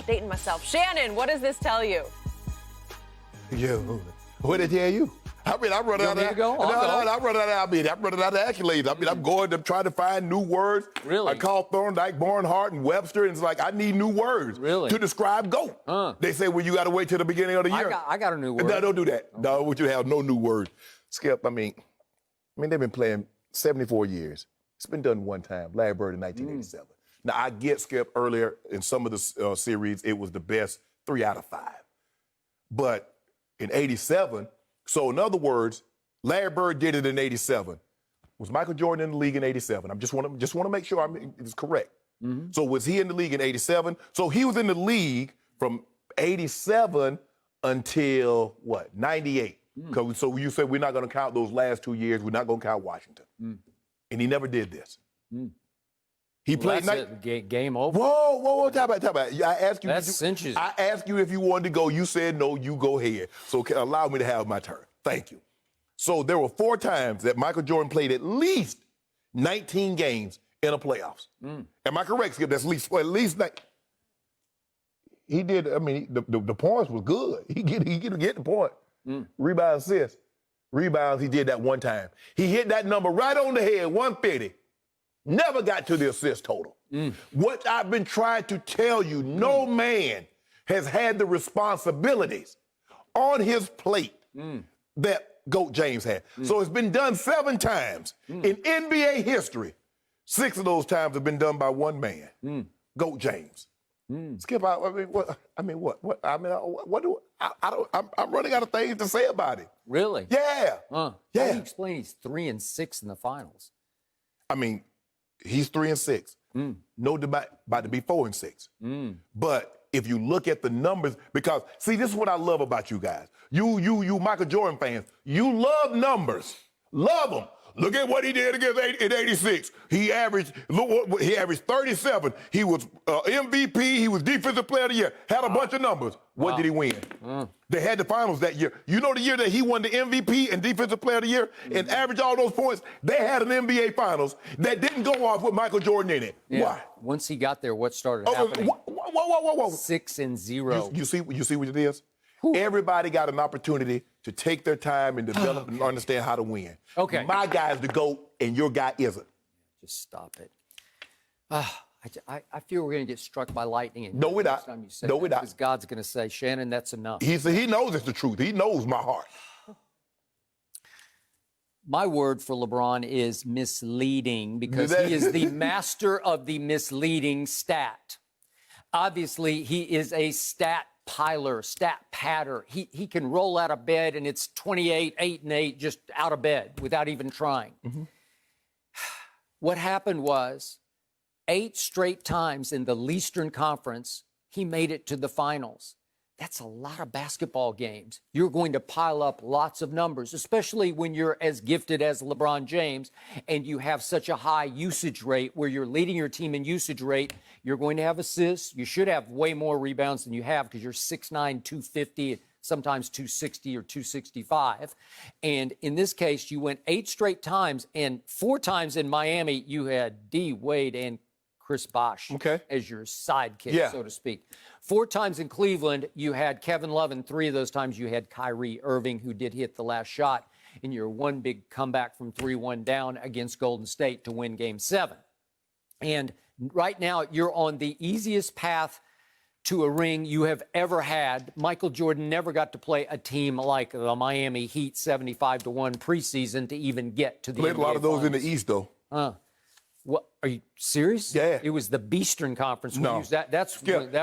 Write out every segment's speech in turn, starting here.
Dating myself. Shannon, what does this tell you? Yo, what did it tell you? I mean, I'm running out of accolades. I mean, I'm trying to find new words. Really? I call Thorndike, Barnhart, and Webster, and it's like, I need new words to describe GOAT. They say, well, you got to wait till the beginning of the year. I got a new word. No, don't do that. Okay. No, would you have no new words? Skip, I mean, they've been playing 74 years. It's been done one time, Larry Bird in 1987. Now, I get, Skip, earlier in some of the series, it was the best 3 out of 5. But in 87, so in other words, Larry Bird did it in 87. Was Michael Jordan in the league in 87? I just want to make sure it's correct. So was he in the league in 87? So he was in the league from 87 until, what, 98? So you said we're not going to count those last 2 years. We're not going to count Washington. And he never did this. He played game over. Whoa, talk about. I asked you. That's cinches. I asked you if you wanted to go. You said no. You go ahead. So allow me to have my turn. Thank you. So there were 4 times that Michael Jordan played at least 19 games in a playoffs. Am I correct, Skip? That's at least 19. He did. I mean, the points was good. He get the point. Rebound, assist. Rebounds. He did that one time. He hit that number right on the head. 150. Never got to the assist total. What I've been trying to tell you, no man has had the responsibilities on his plate that GOAT James had. So it's been done 7 times in NBA history. 6 of those times have been done by one man, GOAT James. Skip, I'm running out of things to say about it. Really? Yeah. How do you explain he's 3 and 6 in the finals? I mean, he's 3 and 6. No debate about to be 4 and 6. But if you look at the numbers, because see, this is what I love about you guys. You Michael Jordan fans, you love numbers. Love them. Look at what he did against in 86. He averaged 37. He was MVP. He was Defensive Player of the Year. Had a bunch of numbers. What did he win? They had the finals that year. You know the year that he won the MVP and Defensive Player of the Year and averaged all those points? They had an NBA Finals that didn't go off with Michael Jordan in it. Yeah. Why? Once he got there, what started happening? Whoa. 6 and 0. You see what it is? Everybody got an opportunity to take their time and develop and understand how to win. Okay. My guy's the GOAT, and your guy isn't. Just stop it. I feel we're going to get struck by lightning. No, we're not. No, we're not. Because God's going to say, Shannon, that's enough. He knows it's the truth. He knows my heart. My word for LeBron is misleading because he is the master of the misleading stat. Obviously, he is a stat piler, stat patter. He can roll out of bed and it's 28, 8 and 8, just out of bed without even trying. What happened was 8 straight times in the Eastern Conference, he made it to the finals. That's a lot of basketball games. You're going to pile up lots of numbers, especially when you're as gifted as LeBron James and you have such a high usage rate where you're leading your team in usage rate. You're going to have assists. You should have way more rebounds than you have because you're 6'9", 250, sometimes 260 or 265. And in this case, you went 8 straight times, and 4 times in Miami, you had D. Wade and Chris Bosh as your sidekick, so to speak. 4 times in Cleveland, you had Kevin Love, and 3 of those times you had Kyrie Irving, who did hit the last shot in your one big comeback from 3-1 down against Golden State to win Game 7. And right now, you're on the easiest path to a ring you have ever had. Michael Jordan never got to play a team like the Miami Heat 75-1 preseason to even get to the NBA Played a lot of those Finals. in the East, though. What, are you serious? Yeah. It was the Beastern Conference. No. That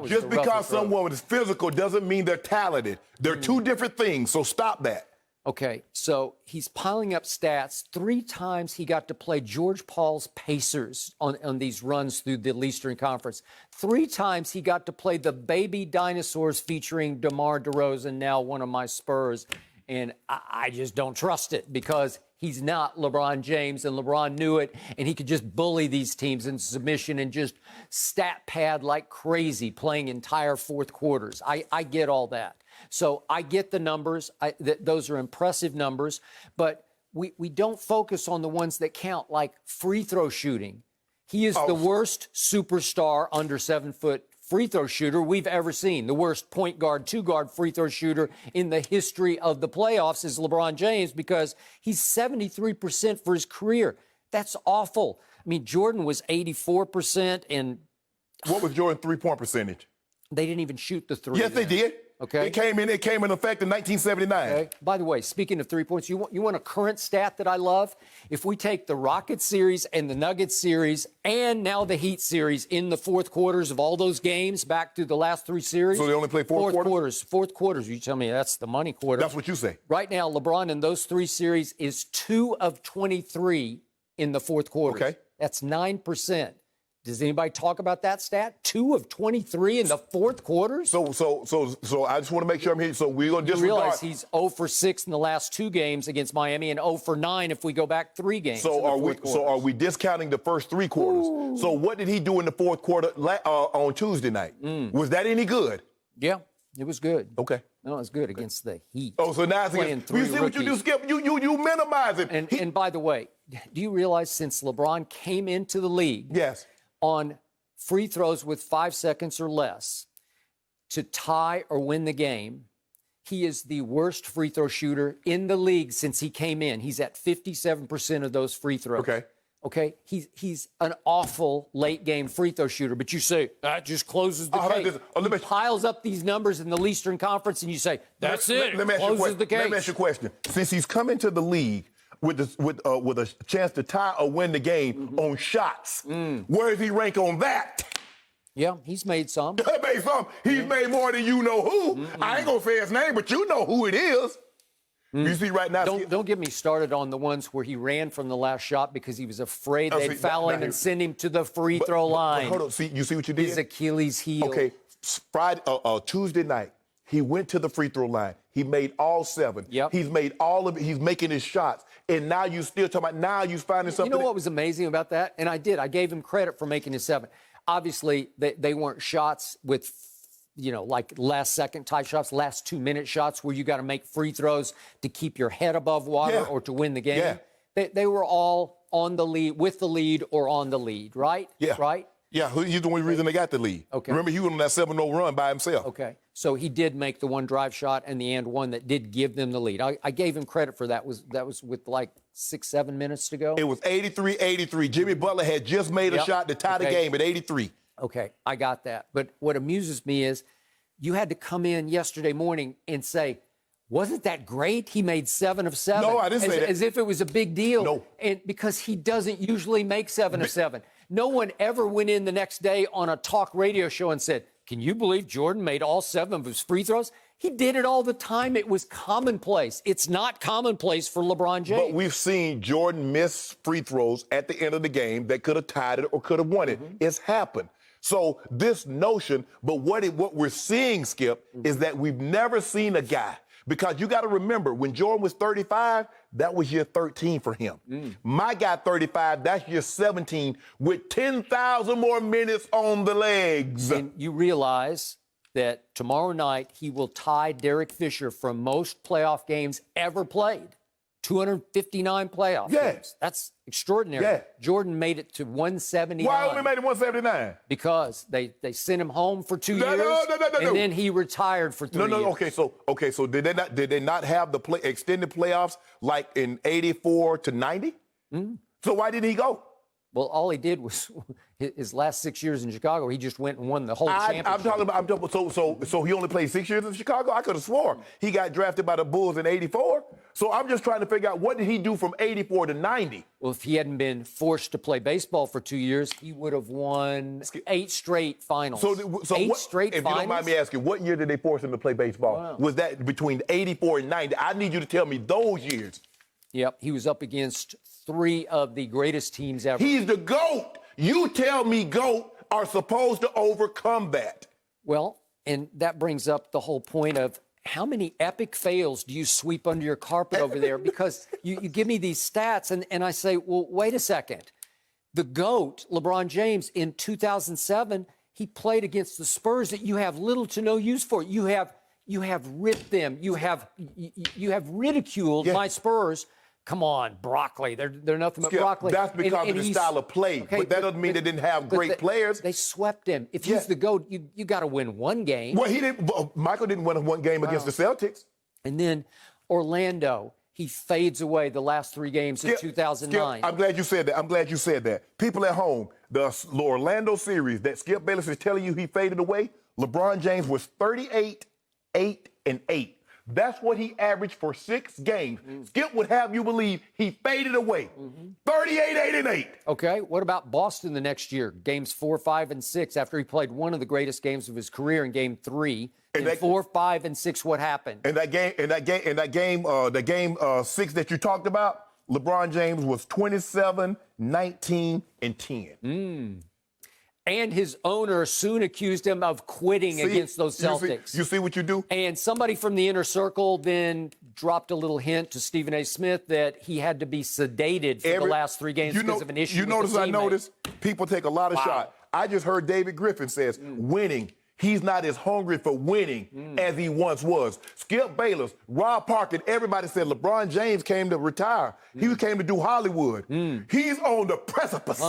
was just because someone is physical doesn't mean they're talented. They're 2 different things, so stop that. Okay, so he's piling up stats. 3 times he got to play George Paul's Pacers on these runs through the Eastern Conference. 3 times he got to play the baby dinosaurs featuring DeMar DeRozan, now one of my Spurs. And I just don't trust it because he's not LeBron James, and LeBron knew it, and he could just bully these teams in submission and just stat pad like crazy, playing entire fourth quarters. I get all that. So I get the numbers. Those are impressive numbers, but we don't focus on the ones that count, like free throw shooting. He is the worst superstar under 7 foot free throw shooter we've ever seen. The worst point guard, two guard free throw shooter in the history of the playoffs is LeBron James because he's 73% for his career. That's awful. I mean, Jordan was 84%, and what was Jordan's three-point percentage? They didn't even shoot the three. Yes, they did. Okay. It came in effect in 1979. Okay. By the way, speaking of 3 points, you want a current stat that I love? If we take the Rockets series and the Nuggets series and now the Heat series in the fourth quarters of all those games back to the last three series. So they only play fourth quarters? Fourth quarters. You tell me that's the money quarter. That's what you say. Right now, LeBron in those three series is 2 of 23 in the fourth quarter. Okay. That's 9%. Does anybody talk about that stat? 2 of 23 in the fourth quarters? So I just want to make sure I'm here. So we're going to You disregard. realize he's 0 for 6 in the last 2 games against Miami and 0 for 9 if we go back 3 games. So are we discounting the first 3 quarters? Ooh. So what did he do in the fourth quarter on Tuesday night? Was that any good? Yeah, it was good. Okay. No, it was good against the Heat. Oh, so now it's against, you see what you do, Skip? You minimize it. And by the way, do you realize since LeBron came into the league? Yes. On free throws with 5 seconds or less to tie or win the game, he is the worst free throw shooter in the league since he came in. He's at 57% of those free throws. Okay. He's an awful late game free throw shooter, but you say that just closes the case. He piles up these numbers in the Eastern Conference, and you say that's it. Closes the case. Let me ask you a question. Since he's come into the league with a chance to tie or win the game on shots, where does he rank on that? Yeah, he's made some. He's made more than you know who. I ain't gonna say his name, but you know who it is. You see right now. Don't get me started on the ones where he ran from the last shot because he was afraid they'd foul him and send him to the free throw line. Hold on, you see what you did? His Achilles heel. Okay, Tuesday night, he went to the free throw line. He made all 7. Yep. He's made all of it. He's making his shots. And now you still talking about now you finding something. You know what was amazing about that? And I gave him credit for making his 7. Obviously, they weren't shots with, like last second type shots, last 2-minute shots where you got to make free throws to keep your head above water or to win the game. Yeah. They were all on the lead, with the lead or on the lead, right? Yeah. Right? Yeah, he's the only reason they got the lead. Okay. Remember, he went on that 7-0 run by himself. Okay. So he did make the one drive shot and the and one that did give them the lead. I gave him credit for that. That was with like 6-7 minutes to go. It was 83-83. Jimmy Butler had just made a shot to tie the game at 83. Okay, I got that. But what amuses me is you had to come in yesterday morning and say, wasn't that great? He made 7 of 7. No, I didn't say that. As if it was a big deal. No. And because he doesn't usually make 7 of 7. No one ever went in the next day on a talk radio show and said, can you believe Jordan made all 7 of his free throws? He did it all the time. It was commonplace. It's not commonplace for LeBron James. But we've seen Jordan miss free throws at the end of the game that could have tied it or could have won it. It's happened. So this notion, but what we're seeing, Skip, is that we've never seen a guy. Because you got to remember, when Jordan was 35, that was year 13 for him. My guy, 35, that's year 17 with 10,000 more minutes on the legs. And you realize that tomorrow night he will tie Derek Fisher for most playoff games ever played. 259 playoff games. That's extraordinary. Yeah. Jordan made it to 179. Why only made it 179? Because they sent him home for 2 years. No. And then he retired for 3 years. Okay, so did they not have the extended playoffs like in 84 to 90? So why didn't he go? Well, all he did was his last 6 years in Chicago, he just went and won the whole championship. I'm talking about, so he only played 6 years in Chicago? I could have swore he got drafted by the Bulls in 84. So I'm just trying to figure out, what did he do from 84 to 90? Well, if he hadn't been forced to play baseball for 2 years, he would have won 8 straight finals. So 8 straight finals? If you don't mind me asking, what year did they force him to play baseball? Wow. Was that between 84 and 90? I need you to tell me those years. Yep, he was up against 3 of the greatest teams ever. He's the GOAT. You tell me GOAT are supposed to overcome that. Well, and that brings up the whole point of how many epic fails do you sweep under your carpet over there? Because you give me these stats, and I say, well, wait a second. The GOAT, LeBron James, in 2007, he played against the Spurs that you have little to no use for. You have ripped them. You have ridiculed my Spurs Come on, broccoli. They're nothing but Skip, broccoli. that's because of the style of play. Okay, but that doesn't mean they didn't have great players. They swept him. If he's the GOAT, you got to win one game. Well, he didn't. Michael didn't win one game against the Celtics. And then Orlando, he fades away the last 3 games in 2009. Skip, I'm glad you said that. People at home, the Orlando series that Skip Bayless is telling you he faded away, LeBron James was 38, 8, and 8. That's what he averaged for 6 games. Skip would have you believe he faded away. 38, 8, and 8. Okay, what about Boston the next year? Games 4, 5, and 6 after he played one of the greatest games of his career in Game 3. In 4, 5, and 6, what happened? And that game 6 that you talked about, LeBron James was 27, 19, and 10. And his owner soon accused him of quitting against those Celtics. You see what you do? And somebody from the inner circle then dropped a little hint to Stephen A. Smith that he had to be sedated for the last 3 games because of an issue with notice the I teammate. noticed people take a lot of shots. I just heard David Griffin says winning. He's not as hungry for winning as he once was. Skip Bayless, Rob Parker, everybody said LeBron James came to retire. He came to do Hollywood. He's on the precipice.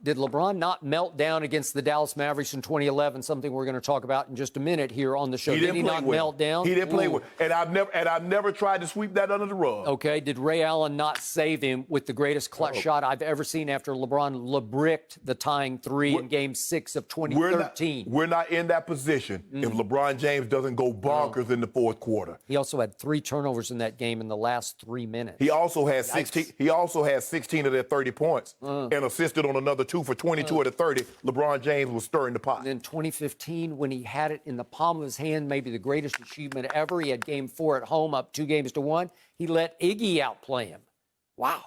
Did LeBron not melt down against the Dallas Mavericks in 2011? Something we're going to talk about in just a minute here on the show. Did he not melt down? He didn't play well. And I've never tried to sweep that under the rug. Okay. Did Ray Allen not save him with the greatest clutch shot I've ever seen after LeBron LeBricked the tying 3 in Game 6 of 2013? We're not in that position if LeBron James doesn't go bonkers in the fourth quarter. He also had 3 turnovers in that game in the last 3 minutes. He also had 16. He also had 16 of their 30 points and assisted on another 2 for 22 of the 30. LeBron James was stirring the pot. And in 2015, when he had it in the palm of his hand, maybe the greatest achievement ever, he had Game 4 at home, up 2-1. He let Iggy outplay him. Wow.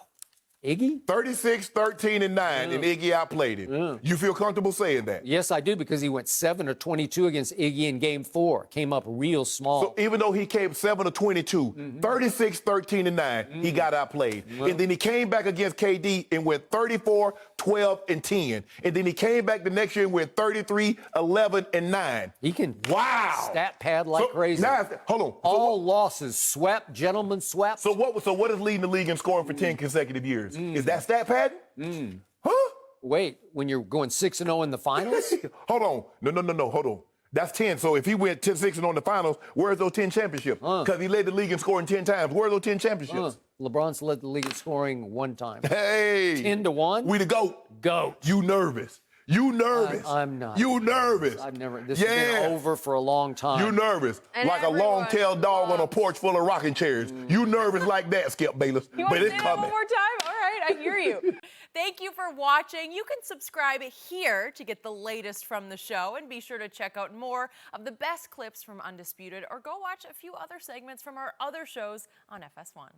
Iggy? 36, 13, and 9, and Iggy outplayed him. You feel comfortable saying that? Yes, I do, because he went 7 of 22 against Iggy in Game 4. Came up real small. So even though he came 7 of 22, 36, 13, and 9, he got outplayed. And then he came back against KD and went 34, 12, and 10. And then he came back the next year and went 33, 11, and 9. He can stat pad like crazy. Now, hold on. All losses swept, gentlemen swept. So what is leading the league in scoring for 10 consecutive years? Is that stat padding? Huh? Wait, when you're going 6-0 in the finals? Hold on. No, hold on. That's 10. So if he went 10-6 on the finals, where's those 10 championships? Because he led the league in scoring 10 times. Where's those 10 championships? LeBron's led the league in scoring 1 time. Hey. 10-1? We the GOAT. GOAT. You nervous. You nervous. I'm not. You nervous. I've never. This has been over for a long time. You nervous. And like a long-tailed dog on a porch full of rocking chairs. You nervous like that, Skip Bayless. You want But to it's say that coming. one more time? All right, I hear you. Thank you for watching. You can subscribe here to get the latest from the show, and be sure to check out more of the best clips from Undisputed, or go watch a few other segments from our other shows on FS1.